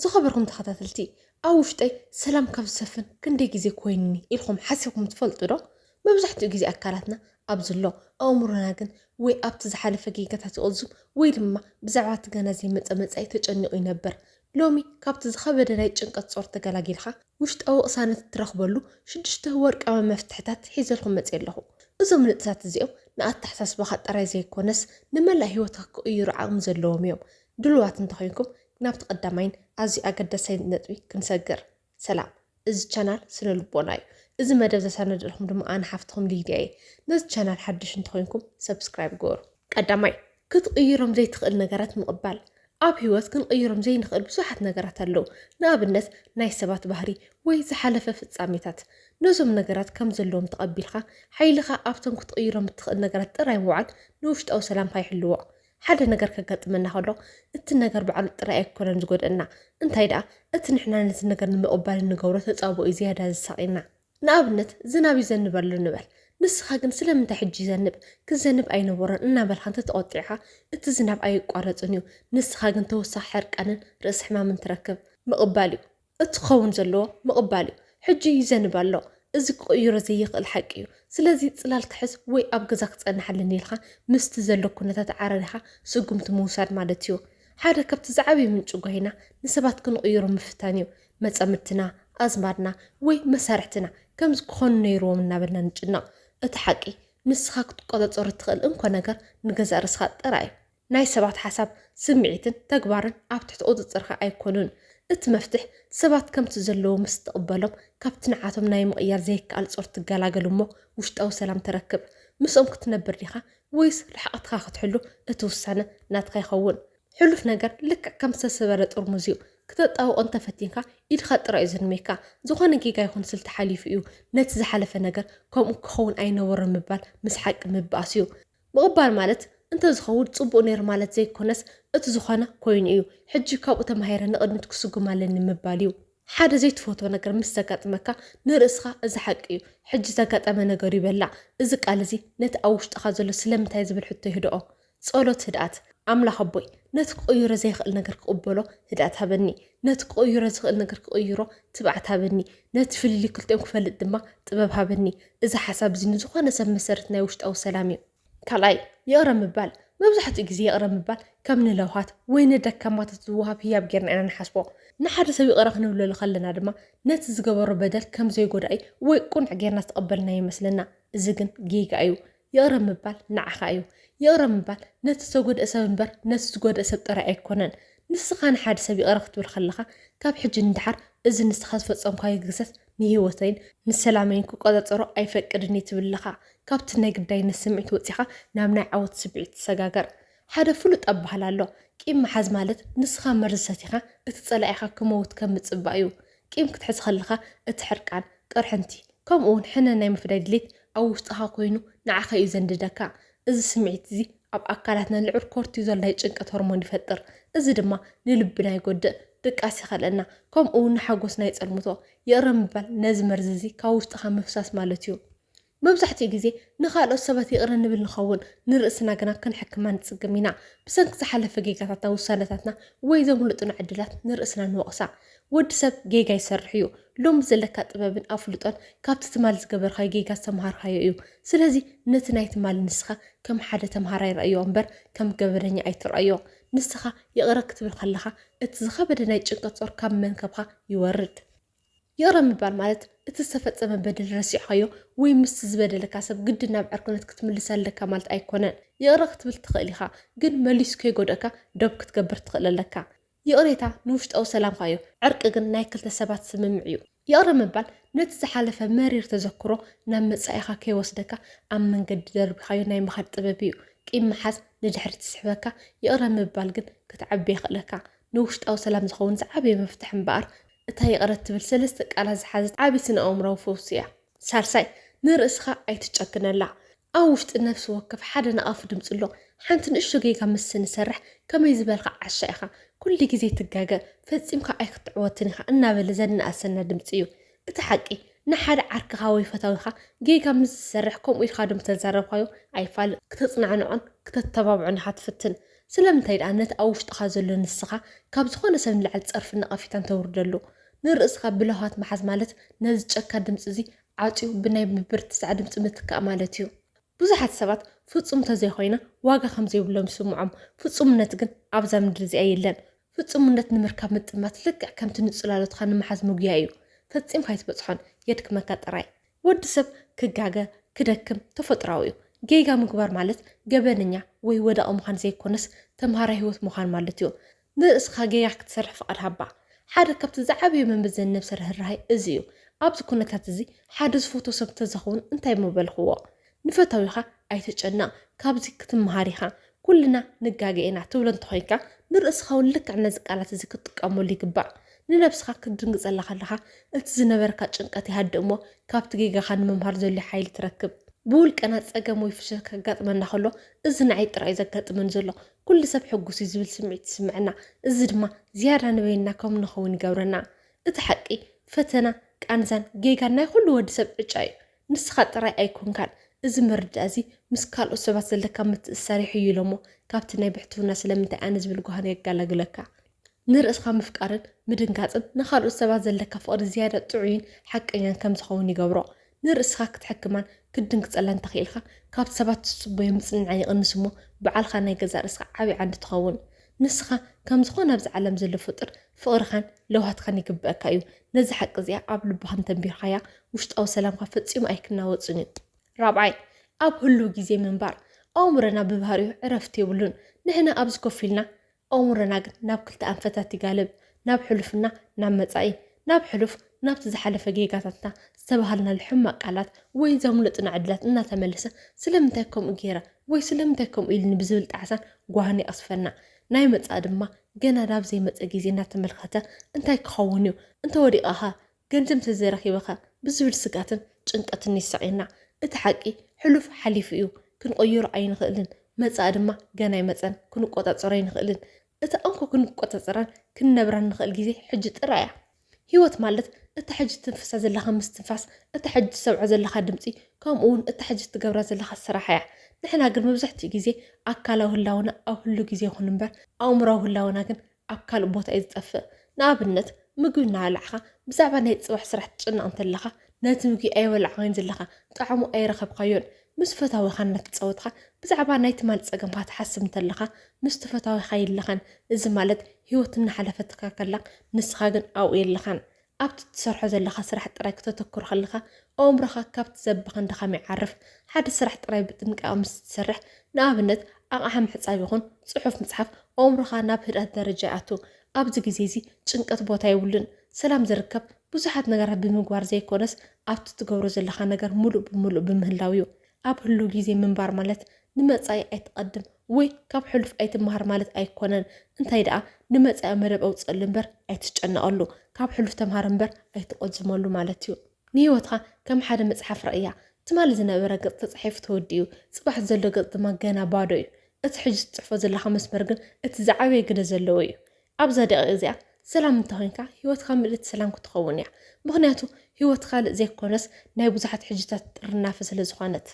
زخبركم تخاتلتي أوشتي سلام كاب سفن كندي جزي كويني إلكم حسبكم تفلتوا ده ما بزحتوا جزي أكلاتنا أبزلو أو مرناجن وي أبتز حال فقيقة هتقولزم وي لما بزعات جنازي متأمت أي تجنق ينبر لومي كابتز خبر نايت شنقت صورت جلاجيلها وشت أو أصانة ترخبلو شدشته ورق أما مفتحتات حيزلهم متيله إذا من تسات زيو نقطع حساس بخط رازي كونس نملا هيوتك يرعى مزلوم يوم دلوقتي انتخينكم نابت قدامين أزي أقدسي نتوي كنسجر سلام إز channel سنو البوناي إز مدب زسانة لهم دم أنا حفتهم ليدي نز channel حدش انتخينكم سبسكرايب جور قدامي كتغيرهم زي تخيل نجارات مقبل أب هيوت كنغيرهم زي نخيل بصحة نجارات اللو ناب الناس ناي سبات بهري ويز حلفة في التساميتات نزم نجارات كم زلهم تقبلها حيلها أبتم كتغيرهم تخيل نجارات تراي وعد نوشت أو سلام هاي حلوة حدا نجار كقطمنا هلو እቲ ነገር በዓል ጥራይ ኣይኮነን ዝጎድአና እንታይ ደኣ እቲ ንሕና ነቲ ነገር ንምቕባል ንገብሮ ተፃብኦ እዩ ዝያዳ ዝሳቂና ንኣብነት ዝናብ ይዘንበሉ ንበል ንስኻ ግን ስለምንታይ ሕጂ ይዘንብ ክዘንብ ኣይነበሮን እናበልካ እንተተቆጢዕካ እቲ ዝናብ ኣይቋረፅን እዩ ንስኻ ግን ተወሳኺ ሕርቃንን ርእሲ ሕማምን ትረክብ ምቕባል እዩ እቲ ክኸውን ዘለዎ ምቕባል እዩ ሕጂ ይዘንብ ኣሎ እዚ ክቕይሮ ዘይኽእል ሓቂ እዩ ስለዚ ፅላል ክሕዝ ወይ ኣብ ገዛ ክፀንሓልን ኢልካ ምስቲ ዘሎ ኩነታት ዓረድካ ስጉምቲ ምውሳድ ማለት እዩ حدا كبت زعبي من جوهنا نسبات كنغيرو مفتانيو مصامتنا ازمارنا وي مسارحتنا كم زكون نيرو منا بلنا نجنا اتحقي نسخك تقدر تخل انكو نجر نغزا رسخا طراي ناي سبات حساب سمعيتن تغبارن اب تحت اوض صرخه ايكونون ات مفتح سبات كم تزلو مستقبلهم كابتنعاتهم ناي مغيار زي قال صور تغلاغلمو وشطاو سلام تركب مسوم كتنبر ليها ويس رحقتها ختحلو اتوسانه ناتخا يخون حلف نجار لك كم سبرة أرمزيو كتطاو أنت فتينك إد خط رئيس الميكا زخان جيجا يكون سلت حليف إيو نتز حلف نجار كم كون أين ور مبال مسحق مباسيو مقبال مالت أنت زخود صبو نير مالت زي كونس أتزخانة كوين إيو حجي كاب تمهير نقد نتكسو مالن مباليو حدا زي تفوتو نجار مستقات مكا نرسخا إزحق إيو حجي زقات أما نجار يبلع إزك على زي نت أوش تخازلو سلم تايز بالحتة هدوء صولت هدات أملا خبوي نتقير زي خل نجر قبله هدأتها بني نتقير زي خل نجر قيره تبعتها بني نتفل اللي كلت يوم كفل الدماء تبابها بني إذا حسب زين زخانة سب مسرتنا وشت أو سلامي كلاي يقرا مبال ما بزحت إجزي يقرا مبال كم من اللوحات وين الدكامات تتوهب هي بجرنا أنا نحسبه نحد سوي قرقنا ولا خلنا دما نتزجبر بدل كم زي قرأي ويكون عجيرنا تقبلنا يمثلنا زجن جيجا أيو يقرا مبال نعخ أيو يقرا مبال نتسوجد أسب بر نتسوجد أسب ترى أيكونن نسخان حد سبي قرقت بالخلخة كاب حج ندحر إذا نستخدم فتصام كاي جسس نهيوتين نسلامين كقدر ترى أي فكر نتبلخة كاب تنقد داين السمعت وتيخة نامنا عود سبعت سجاجر حدا فلت أب حلالو كيم محز مالت نسخة مرزتيخة تتصلعيخة كموت كم تصبعيو كيم كتحس خلخة تحرك عن قرحنتي كم أون حنا نايم في دليت أو وسطها كوينو نعخة يزنددكا إذا سمعت زي أب أكلاتنا العر كورتيزول لا يجنك هرمون يفطر إذا دما نلبنا يقود دقاسي خلنا كم أون حاجوسنا يتصلمتو يقرا مبال ناز مرززي كاوشطها مفساس مالتيو مبزحتي جزي نخالو السبات يقرا نبل نخون نرأسنا قنا كنحكما نتسقمينا بسنك زحلف جيجاتنا وسالتاتنا وإذا ملتنا عدلات نرأسنا نوقسا ود سب جيجا يسرحيو لوم زلكا طبابن أفلطون كابت تمال زقبر خاي جيجا سمهار خايو سلازي نتناي تمال نسخة كم حدا تمهار يرأيو أمبر كم قبرني أي ترأيو نسخة يقرا كتب الخلخة اتزخا بدنا يجنك تصور كم من كبها يورد يقرا مبال مالت اتستفتصم بدل رسيع خايو وي مس زبدل كاسب قدنا بعركنت كتملس لك مالت ايكونن يقرا كتبل تخليها قد مليس كي غودكا دب كتكبر تخل لك يقريتا نوشت او سلام خايو عرق قن نايكل تسبات سممعيو يقرا مبال نتزحلف مرير تذكرو نام مصايخا كي وسدكا ام من قد درب خايو ناي مخد طببيو كيم محاس ندحر تسحبكا يقرا مبال قن كتعبي خلكا نوشت او سلام زخون زعبي مفتح مبار እታይ قرت تبل سلست ቃላት ዝሓዘት ዓቢ ስነ ኣእምሮ ፈውስያ ሳርሳይ ንርእስኻ ኣይትጨክነላ ኣብ ውሽጢ ነፍሲ ወከፍ ሓደ ንኣፍ ድምፅሎ ሓንቲ ንእሽቶ ጌጋ ምስ ንሰርሕ ከመይ ዝበልካ ዓሻ ኢኻ ኩሉ ግዜ ትጋገ ፈፂምካ ኣይክትዕወትን ኢኻ እናበለ ዘንኣሰና ድምፂ እዩ እቲ ሓቂ ንሓደ ዓርክኻ ወይ ፈታዊኻ ጌጋ ምስ ዝሰርሕ ከምኡ ኢልካ ድም ተዛረብካዮ ኣይፋልጥ ክትፅናዕንዖን ክተተባብዖን ኢኻ ትፍትን ስለምንታይ ደኣ ነቲ ኣብ ውሽጥኻ ዘሎ ንስኻ ካብ ዝኾነ ሰብ ንላዕሊ ፀርፊ ነቐፊታን ተውርደሉ ንርእስኻ ብልሃት መሓዝ ማለት ነዚ ጨካ ድምፂ እዚ ዓፅዩ ብናይ ብርትሳዕ ድምፂ ምትካእ ማለት እዩ ብዙሓት ሰባት ፍጹም ተዘይኮይና ዋጋ ከም ዘይብሎም ይስምዖም ፍጹምነት ግን ኣብዛ ምድሪ እዚኣ የለን ፍጹምነት ንምርካብ ምጥማት ልክዕ ከምቲ ንፅላሎትካ ንምሓዝ ምግያ እዩ ፈፂምካ ይትበፅሖን የድክመካ ጥራይ ወዲ ሰብ ክጋገ ክደክም ተፈጥራዊ እዩ ጌጋ ምግባር ማለት ገበነኛ ወይ ወዳቕ ምዃን ዘይኮነስ ተምሃራይ ህይወት ምዃን ማለት እዩ ንርእስኻ ጌጋ ክትሰርሕ ፍቓድ ሃባ ሓደ ካብቲ ዝዓበየ መንበድ ዘነብ ሰርህራይ እዚ እዩ ኣብዚ ኩነታት እዚ ሓደ ዝፈቶ ሰብ ተዘኸውን እንታይ መበልኽዎ ንፈታዊኻ ኣይተጨናቕ ካብዚ ክትመሃር ኢኻ ኩልና ንጋገአና ትብሎ እንተኾይንካ ንርእስኻ እውን ልክዕ ነዚ ቃላት እዚ ክትጥቀመሉ ይግባእ ንነብስኻ ክትድንግፅ ዘለኻ ኣለኻ እቲ ዝነበረካ ጭንቀት ይሃድእ እሞ ካብቲ ጌጋኻ ንምምሃር ዘሎ ሓይሊ ትረክብ ብውልቀና ፀገም ወይ ፍሽል ከጋጥመና ከሎ እዚ ንዓይ ጥራይ ዘጋጥመን ዘሎ ኩሉ ሰብ ሕጉስ እዩ ዝብል ስምዒት ይስምዐና እዚ ድማ ዝያዳ ንበይና ከም ንኸውን ይገብረና እቲ ሓቂ ፈተና ቃንዛን ጌጋን ናይ ኩሉ ወዲ ሰብ ዕጫ እዩ ንስኻ ጥራይ ኣይኮንካን እዚ መርዳእ እዚ ምስ ካልኦት ሰባት ዘለካ ምትእስሳር ይሕይሎ እሞ ካብቲ ናይ ብሕትውና ስለምንታይ ኣነ ዝብል ጓህና የጋላግለካ ንርእስኻ ምፍቃርን ምድንጋፅን ንኻልኦት ሰባት ዘለካ ፍቕሪ ዝያዳ ጥዑይን ሓቀኛን ከም ዝኸውን ይገብሮ ንርእስኻ ክትሕክማን ክድንግፀላን ተኽኢልካ ካብቲ ሰባት ዝፅበዮ ምፅንዓን ይቕንስ እሞ በዓልኻ ናይ ገዛ ርእስኻ ዓብይ ዓንዲ ትኸውን ንስኻ ከም ዝኾነ ኣብዚ ዓለም ዘሎ ፍጡር ፍቕርኻን ለውሃትካን ይግብአካ እዩ ነዚ ሓቂ እዚኣ ኣብ ልብኻን ተንቢርካያ ውሽጣዊ ሰላምካ ፈፂሙ ኣይክናወፅን እዩ ራብዓይ ኣብ ህሉ ግዜ ምንባር ኣእምሮና ብባህሪኡ ዕረፍቲ የብሉን ንሕና ኣብዚ ኮፍ ኢልና ኣእምሮና ግን ናብ ክልተ ኣንፈታት ይጋልብ ናብ ሕሉፍና ናብ መጻኢ ናብ ሕሉፍ ናብቲ ዝሓለፈ ጌጋታትና ዝተባሃልናሉ ሕማቅ ቃላት ወይ ዘምልጥና ዕድላት እናተመለሰ ስለምንታይ ከምኡ ገይረ ወይ ስለምንታይ ከምኡ ኢልኒ ብዝብል ጣዕሳን ጓህኒ ይቐስፈና ናይ መጻእ ድማ ገና ናብ ዘይመፀ ግዜ እናተመልከተ እንታይ ክኸውን እዩ እንተወዲቕኻ ገንዘብ ተዘይረኺብኻ ብዝብል ስጋትን ጭንቀትን ይስዕና እቲ ሓቂ ሕሉፍ ሓሊፉ እዩ ክንቆይሮ ኣይንኽእልን መጻእ ድማ ገና ይመፀን ክንቆፃፀሮ ኣይንኽእልን እቲ ኣንኮ ክንቆፃፀራን ክንነብራን ንኽእል ግዜ ሕጂ ጥራይ እያ ህይወት ማለት እቲ ሕጂ ትንፍሳ ዘለኻ ምስትንፋስ እቲ ሕጂ ትሰምዖ ዘለኻ ድምፂ ከምኡ እውን እቲ ሕጂ ትገብራ ዘለኻ ስራሕ እያ ንሕና ግን መብዛሕትኡ ግዜ ኣካላዊ ህላውና ኣብ ህሉ ግዜ ይኹን እምበር ኣእምሮዊ ህላውና ግን ኣብ ካልእ ቦታ እዩ ዝጠፍእ ንኣብነት ምግቢ እናበላዕኻ ብዛዕባ ናይ ፅባሕ ስራሕ ትጭነቕ እንተለኻ ነቲ ምግቢ ኣይበላዕኻዮን ዘለኻ ጣዕሙ ኣይረኸብካዮን ምስ ፈታዊኻ እናተፃወትካ ብዛዕባ ናይ ትማል ፀገምካ ትሓስብ እንተለኻ ምስ ተፈታዊኻ የለኻን እዚ ማለት ህይወት እናሓለፈትካ ከላ ንስኻ ግን ኣብኡ የለኻን ኣብቲ ትሰርሖ ዘለኻ ስራሕ ጥራይ ክተተክሮ ከለኻ ኣእምሮኻ ካብቲ ዘባኸን ድኻም ይዓርፍ ሓደ ስራሕ ጥራይ ብጥንቃቐ ምስ ትሰርሕ ንኣብነት ኣቕሓ ምሕፃብ ይኹን ፅሑፍ ምፅሓፍ ኣእምሮኻ ናብ ህድኣት ደረጃ ይኣቱ ኣብዚ ግዜ እዚ ጭንቀት ቦታ የብሉን ሰላም ዝርከብ ብዙሓት ነገራት ብምግባር ዘይኮነስ ኣብቲ ትገብሮ ዘለኻ ነገር ሙሉእ ብሙሉእ ብምህላው እዩ ኣብ ህሉ ግዜ ምንባር ማለት ንመጻኢ ኣይትቐድም ወይ ካብ ሕሉፍ ኣይትመሃር ማለት ኣይኮነን እንታይ ደኣ ንመጻኢ መደብ ኣውፅአሉ እምበር ኣይትጨነቐሉ ካብ ሕሉፍ ተምሃር እምበር ኣይትቆዝመሉ ማለት እዩ ንህይወትካ ከም ሓደ መፅሓፍ ረእያ ትማሊ ዝነበረ ገፅ ተፃሒፉ ተወዲኡ ፅባሕ ዘሎ ገፅ ድማ ገና ባዶ እዩ እቲ ሕጂ ትፅሕፎ ዘለካ መስመር ግን እቲ ዝዓበየ ግደ ዘለዎ እዩ ኣብዛ ደቂቕ እዚኣ ሰላም እንተኮይንካ ህይወትካ ምልእቲ ሰላም ክትኸውን እያ ምክንያቱ ህይወት ካልእ ዘይኮነስ ናይ ብዙሓት ሕጅታት ጥርናፈ ስለ ዝኾነት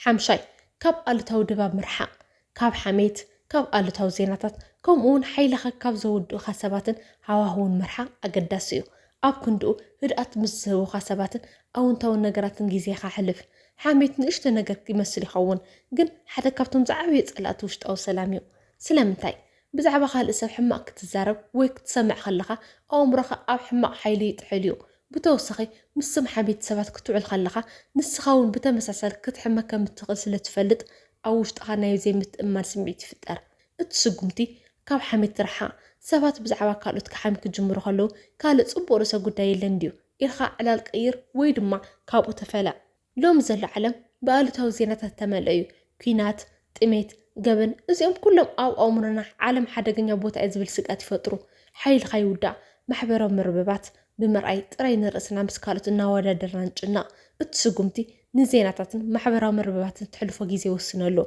ሓምሻይ ካብ ኣሉታዊ ድባብ ምርሓቅ ካብ ሓሜት ካብ ኣሉታዊ ዜናታት ከምኡውን ሓይልኻ ካብ ዘውድኡኻ ሰባትን ሃዋህውን ምርሓቅ ኣገዳሲ እዩ ኣብ ክንድኡ ህድኣት ምስ ዝህቡኻ ሰባትን ኣውንታዊ ነገራትን ግዜኻ ሕልፍ ሓሜት ንእሽቶ ነገር ይመስል ይኸውን ግን ሓደ ካብቶም ዝዓበየ ፀላእቲ ውሽጣዊ ሰላም እዩ ስለምንታይ ብዛዕባ ካልእ ሰብ ሕማቅ ክትዛረብ ወይ ክትሰምዕ ከለኻ ኣእምሮኻ ኣብ ሕማቅ ሓይሊ ይጥሕል እዩ ብተወሳኺ ምስም ሓሜት ሰባት ክትውዕል ከለኻ ንስኻ እውን ብተመሳሳሊ ክትሕመ ከም እትኽእል ስለትፈልጥ ኣብ ውሽጥኻ ናይ ዘይምትእማን ስምዒት ይፍጠር እቲ ስጉምቲ ካብ ሓሜት ትርሓቕ ሰባት ብዛዕባ ካልኦት ክሓሚ ክጅምሩ ከለዉ ካልእ ፅቡቅ ርእሰ ጉዳይ የለን ድዩ ኢልካ ዕላል ቀይር ወይ ድማ ካብኡ ተፈላእ ሎሚ ዘሎ ዓለም ብኣሉታዊ ዜናታት ተመልአ እዩ ኩናት ጥሜት ገበን እዚኦም ኩሎም ኣብ ኣእምሮና ዓለም ሓደገኛ ቦታ እዩ ዝብል ስጋት ይፈጥሩ ሓይልካ ይውዳእ ማሕበራዊ መርበባት ብምርኣይ ጥራይ ንርእስና ምስ ካልኦት እናወዳደርና ንጭናቕ እቲ ስጉምቲ ንዜናታትን ማሕበራዊ መርበባትን ትሕልፎ ግዜ ይወስነሉ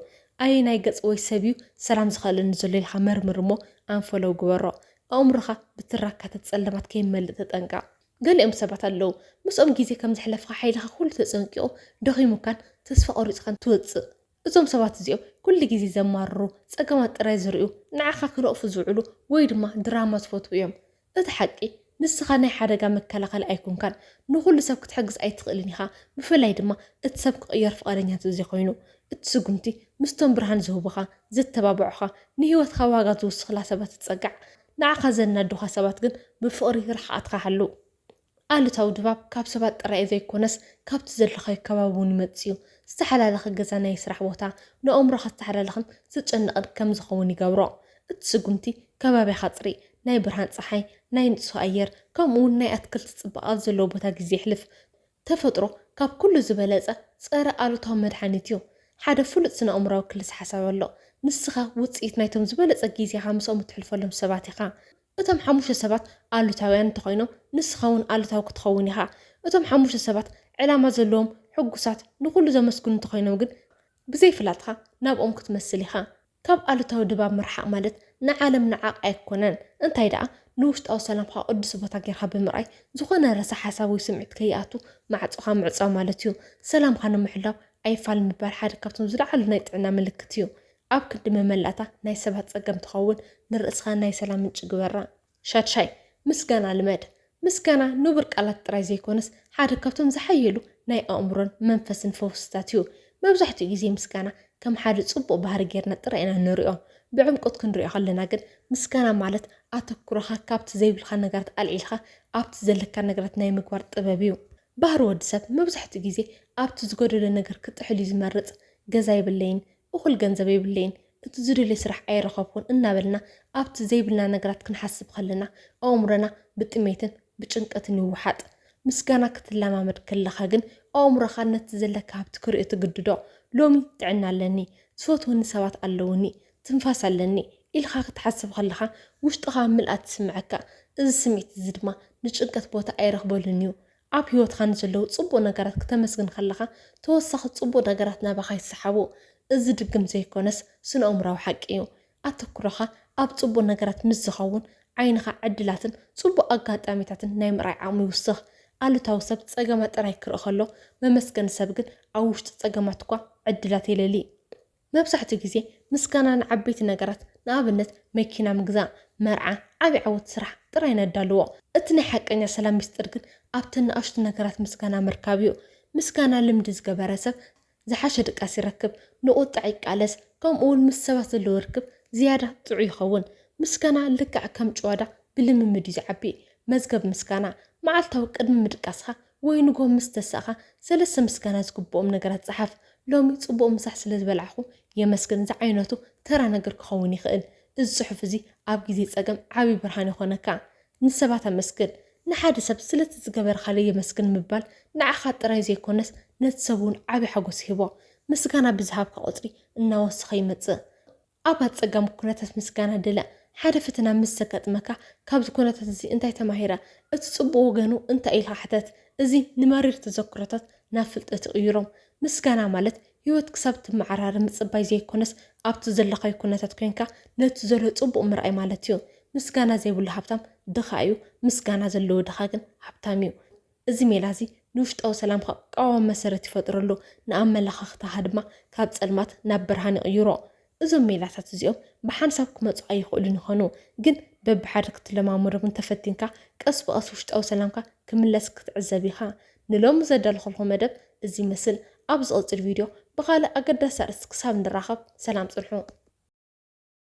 ኣየ ናይ ገፅ ወይ ሰብ እዩ ሰላም ዝኸእለኒ ዘሎ ኢልካ መርምር እሞ ኣንፈለው ግበሮ ኣእምሮኻ ብትራካታት ፀለማት ከይመልእ ተጠንቀቕ ገሊኦም ሰባት ኣለዉ ምስኦም ግዜ ከም ዘሕለፍካ ሓይልካ ኩሉ ተፀንቂቑ ደኺሙካን ተስፋ ቆሪፅካን ትወፅእ እዞም ሰባት እዚኦም ኩሉ ግዜ ዘማርሩ ፀገማት ጥራይ ዝርዩ ንዓኻ ክረቕፉ ዝውዕሉ ወይ ድማ ድራማ ዝፈትው እዮም። እቲ ሓቂ ንስኻ ናይ ሓደጋ መከላኸሊ ኣይኮንካን ንኩሉ ሰብ ክትሕግዝ ኣይትኽእልን ኢኻ። ብፍላይ ድማ እቲ ሰብ ክቕየር ፍቓደኛ እንተዘይኮይኑ እቲ ስጉምቲ ምስቶም ብርሃን ዝህቡኻ ዘተባብዑኻ ንሂወትካ ዋጋ ዝውስኽላ ሰባት ትፀጋዕ። ንዓኻ ዘናድኻ ሰባት ግን ብፍቕሪ ርሕቐትካ ሓልው። ኣሉታዊ ድባብ ካብ ሰባት ጥራይ ዘይኮነስ ካብቲ ዘለኻዮ ከባቢ እውን ይመጽእ እዩ። ዝተሓላለኸ ገዛ ናይ ስራሕ ቦታ ንኣእምሮኻ ዝተሓላለኸን ዝጨንቕን ከም ዝኸውን ይገብሮ። እቲ ስጉምቲ ከባቢኻ ፅሩይ ናይ ብርሃን ፀሓይ ናይ ንጹህ ኣየር ከምኡ እውን ናይ ኣትክልቲ ፅባቐ ዘለዎ ቦታ ግዜ ይሕልፍ። ተፈጥሮ ካብ ኩሉ ዝበለፀ ፀረ ኣሉታዊ መድሓኒት እዩ። ሓደ ፍሉጥ ስነ ኣእምሮዊ ክልስ ሓሳብ ኣሎ። ንስኻ ውፅኢት ናይቶም ዝበለፀ ግዜኻ ምስኦም እትሕልፈሎም ሰባት ኢኻ። እቶም 5 ሰባት ኣሉታውያን እንተኾይኖም ንስኻ እውን ኣሉታዊ ክትኸውን ኢኻ። እቶም 5 ሰባት ዕላማ ዘለዎም ሕጉሳት ንኩሉ ዘመስግኑ እንተኾይኖም ግን ብዘይፍላጥካ ናብኦም ክትመስል ኢኻ። ካብ ኣሉታዊ ድባብ ምርሓቕ ማለት ንዓለም ንዓቕ ኣይኮነን። እንታይ ደኣ ንውሽጣዊ ሰላምካ ቅዱስ ቦታ ጌርካ ብምርኣይ ዝኾነ ረሳ ሓሳብ ወይ ስምዒት ከይኣቱ ማዕፆኻ ምዕፃው ማለት እዩ። ሰላምካ ንምሕላው ኣይፋል ምባል ሓደ ካብቶም ዝለዓሉ ናይ ጥዕና ምልክት እዩ። ኣብ ክንዲ መመላእታ ናይ ሰባት ፀገም ትኸውን ንርእስኻ ናይ ሰላም ምንጭ ግበራ። ሻድሻይ ምስጋና ልመድ። ምስጋና ንቡር ቃላት ጥራይ ዘይኮነስ ሓደ ካብቶም ዝሓየሉ ናይ ኣእምሮን መንፈስን ፈውስታት እዩ። መብዛሕትኡ ግዜ ምስጋና ከም ሓደ ፅቡቅ ባህሪ ጌርና ጥራይ ኢና ንሪኦ። ብዕምቆት ክንሪኦ ከለና ግን ምስጋና ማለት ኣተኩሮኻ ካብቲ ዘይብልካ ነገራት ኣልዒልካ ኣብቲ ዘለካ ነገራት ናይ ምግባር ጥበብ እዩ። ባህሪ ወዲ ሰብ መብዛሕትኡ ግዜ ኣብቲ ዝጎደለ ነገር ክጥሕል እዩ ዝመርፅ። ገዛ ይብለይን እኹል ገንዘብ ይብለይን እቲ ዝደልዮ ስራሕ ኣይረኸብኩን እናበልና ኣብቲ ዘይብልና ነገራት ክንሓስብ ከለና ኣእምሮና ብጥሜትን ብጭንቀትን ይውሓጥ። ምስጋና ክትለማመድ ከለኻ ግን ኣእምሮኻ ነቲ ዘለካ ሃብቲ ክሪኦ ትግድዶ። ሎሚ ጥዕና ኣለኒ፣ ዝፈትወኒ ሰባት ኣለውኒ፣ ትንፋስ ኣለኒ ኢልካ ክትሓስብ ከለኻ ውሽጥኻ ምልኣት ትስምዐካ። እዚ ስምዒት እዚ ድማ ንጭንቀት ቦታ ኣይረኽበሉን እዩ። ኣብ ሂወትካ ንዘለዉ ፅቡቅ ነገራት ክተመስግን ከለኻ ተወሳኺ ፅቡቅ ነገራት ናባኻ ይሰሓቡ። እዚ ድግም ዘይኮነስ ስነ ኣእምሮዊ ሓቂ እዩ። ኣተኩሮኻ ኣብ ፅቡቅ ነገራት ምስ ዝኸውን ዓይንኻ ዕድላትን ፅቡቅ ኣጋጣሚታትን ናይ ምርኣይ ዓቕሚ ይውስኽ። ኣሉታዊ ሰብ ፀገማት ጥራይ ክርኢ ከሎ መመስገኒ ሰብ ግን ኣብ ውሽጢ ፀገማት እኳ ዕድላት የለሊ። መብዛሕትኡ ግዜ ምስጋና ንዓበይቲ ነገራት ንኣብነት መኪና ምግዛእ፣ መርዓ፣ ዓብይ ዓወት ስራሕ ጥራይ ነዳልዎ። እቲ ናይ ሓቀኛ ሰላም ሚስጥር ግን ኣብቲ ንኣሽቱ ነገራት ምስጋና ምርካብ እዩ። ምስጋና ልምዲ ዝገበረ ሰብ ዝሓሸ ድቃስ ይረክብ፣ ንቁጣዕ ይቃለስ፣ ከምኡ እውን ምስ ሰባት ዘለዎ ርክብ ዝያዳ ጥዑይ ይኸውን። ምስጋና ልክዕ ከም ጭዋዳ ብልምምድ እዩ ዝዓቢ። መዝገብ ምስጋና መዓልታዊ ቅድሚ ምድቃስኻ ወይ ንጎ ምስ ተሳእኻ 3 ምስጋና ዝግብኦም ነገራት ፀሓፍ። ሎሚ ፅቡቅ ምሳሕ ስለ ዝበልዓኹ የመስግን ዝዓይነቱ ተራ ነገር ክኸውን ይኽእል። እዚ ፅሑፍ እዚ ኣብ ግዜ ፀገም ዓብይ ብርሃን ይኾነካ። ንሰባት ኣመስግን። ንሓደ ሰብ ስለቲ ዝገበርካለ የመስግን ምባል ንዓኻ ጥራይ ዘይኮነስ ነቲ ሰብ እውን ዓብይ ሓጎስ ይህቦ። ምስጋና ብዝሃብካ ቁፅሪ እናወስኸ ይመፅእ። ኣብ ኣፀጋሚ ኩነታት ምስጋና ድለእ። ሓደ ፈተና ምስ ዘጋጥመካ ካብዚ ኩነታት እዚ እንታይ ተማሂረ? እቲ ፅቡቅ ወገኑ እንታይ ኢልካ ሕተት? እዚ ንመሪር ተዘክሮታት ናብ ፍልጠት ይቕይሮም። ምስጋና ማለት ሂወት ክሳብ ትመዓራር ምፅባይ ዘይኮነስ ኣብቲ ዘለኻዮ ኩነታት ኮንካ ነቲ ዘሎ ፅቡቅ ምርኣይ ማለት እዩ። ምስጋና ዘይብሉ ሃብታም ድኻ እዩ። ምስጋና ዘለዎ ድኻ ግን ሃብታም እዩ። እዚ ሜላ እዚ ንውሽጣዊ ሰላምካ ቃዋሚ መሰረት ይፈጥረሉ። ንኣመለኻኽታኻ ድማ ካብ ፀልማት ናብ ብርሃን ይቕይሮ። እዞም ሜላታት እዚኦም ብሓንሳብ ክመፁ ኣይኽእሉን ይኾኑ፣ ግን በብሓደ ክትለማመዶም እንተፈቲንካ ቀስ ብቐስ ውሽጣዊ ሰላምካ ክምለስ ክትዕዘብ ኢኻ። ንሎሚ ዘዳልኹልኩ መደብ እዚ መስል። ኣብ ዝቕፅል ቪድዮ ብኻልእ ኣገዳሲ ኣርእስቲ ክሳብ ንራኸብ ሰላም ፅንሑ።